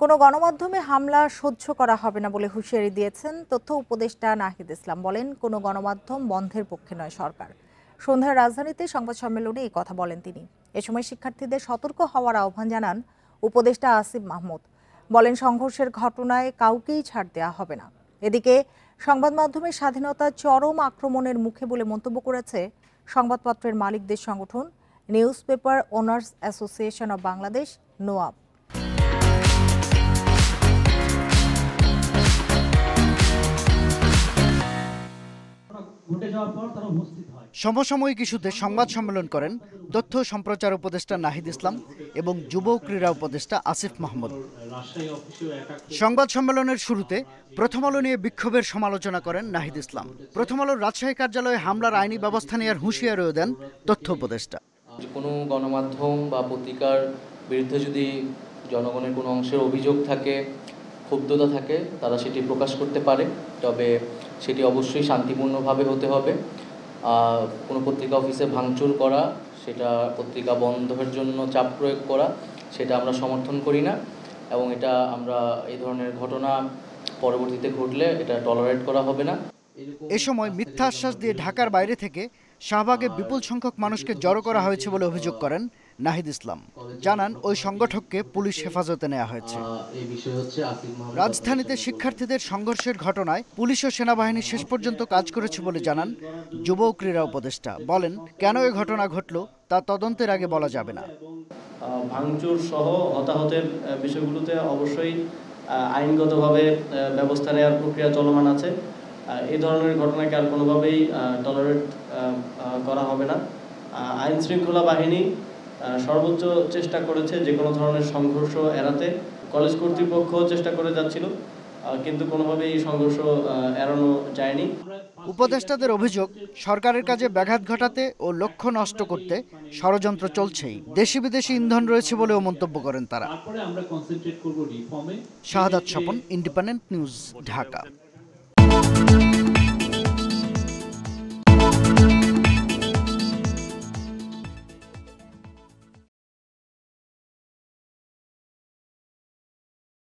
কোনো গণমাধ্যমে হামলা সহ্য করা হবে না বলে হুঁশিয়ারি দিয়েছেন তথ্য উপদেষ্টা নাহিদ ইসলাম। বলেন, কোনো গণমাধ্যম বন্ধের পক্ষে নয় সরকার। সন্ধ্যায় রাজধানীতে সংবাদ সম্মেলনে এই কথা বলেন তিনি। এ সময় শিক্ষার্থীদের সতর্ক হওয়ার আহ্বান জানান উপদেষ্টা আসিফ মাহমুদ। বলেন, সংঘর্ষের ঘটনায় কাউকেই ছাড় দেওয়া হবে না। এদিকে সংবাদ মাধ্যমের স্বাধীনতা চরম আক্রমণের মুখে বলে মন্তব্য করেছে সংবাদপত্রের মালিকদের সংগঠন news paper owners association of Bangladesh, NOAB. সমসাময়িক ইস্যুতে সংবাদ সম্মেলন করেন তথ্য সম্প্রচার উপদেষ্টা নাহিদ ইসলাম এবং যুব ক্রীড়া উপদেষ্টা আসিফ মাহমুদ। সংবাদ সম্মেলনের শুরুতে প্রথম আলো নিয়ে বিক্ষোভের সমালোচনা করেন নাহিদ ইসলাম। প্রথম আলোর রাজশাহী কার্যালয়ে হামলার আইনি ব্যবস্থা নেওয়ার হুঁশিয়ারিও দেন তথ্য উপদেষ্টা। কোনো গণমাধ্যম বা পত্রিকার বিরুদ্ধে যদি জনগণের কোনো অংশের অভিযোগ থাকে, ক্ষুব্ধতা থাকে, তারা সেটি প্রকাশ করতে পারে, তবে সেটি অবশ্যই শান্তিপূর্ণভাবে হতে হবে। কোনো পত্রিকা অফিসে ভাঙচুর করা, সেটা পত্রিকা বন্ধের জন্য চাপ প্রয়োগ করা, সেটা আমরা সমর্থন করি না এবং এটা আমরা এই ধরনের ঘটনা পরবর্তীতে ঘটলে এটা টলারেট করা হবে না। এ সময় মিথ্যা আশ্বাস দিয়ে ঢাকার বাইরে থেকে শাহবাগে বিপুল সংখ্যক মানুষকে জড়ো করা হয়েছে বলে অভিযোগ করেন নাহিদ ইসলাম। জানান, ওই সংগঠককে পুলিশ হেফাজতে নেওয়া হয়েছে। রাজধানীতে শিক্ষার্থীদের সংঘর্ষের ঘটনায় পুলিশ ও সেনাবাহিনী শেষ পর্যন্ত কাজ করেছে বলে জানান যুব ক্রীড়া উপদেষ্টা। বলেন, কেন এই ঘটনা ঘটল তা তদন্তের আগে বলা যাবে না। ভাঙচুর সহ হতাহতের বিষয়গুলোতে অবশ্যই আইনগতভাবে ব্যবস্থা নেওয়ার প্রক্রিয়া চলমান আছে। এই ধরনের ঘটনাকে আর কোনোভাবেই টলারেট করা হবে না। আইন শৃঙ্খলা বাহিনী সর্বোচ্চ চেষ্টা করেছে যে কোনো ধরনের সংঘর্ষ এড়াতে। কলেজ কর্তৃপক্ষ চেষ্টা করে যাচ্ছিল, কিন্তু কোনোভাবেই এই সংঘর্ষ এড়ানো যায়নি। উপদেষ্টাদের অভিযোগ, সরকারের কাজে ব্যাঘাত ঘটাতে ও লক্ষ্য নষ্ট করতে ষড়যন্ত্র চলছেই। দেশি বিদেশি ইন্ধন রয়েছে বলেও মন্তব্য করেন তারা। শাহাদাত স্বপন, ইন্ডিপেন্ডেন্ট নিউজ, ঢাকা।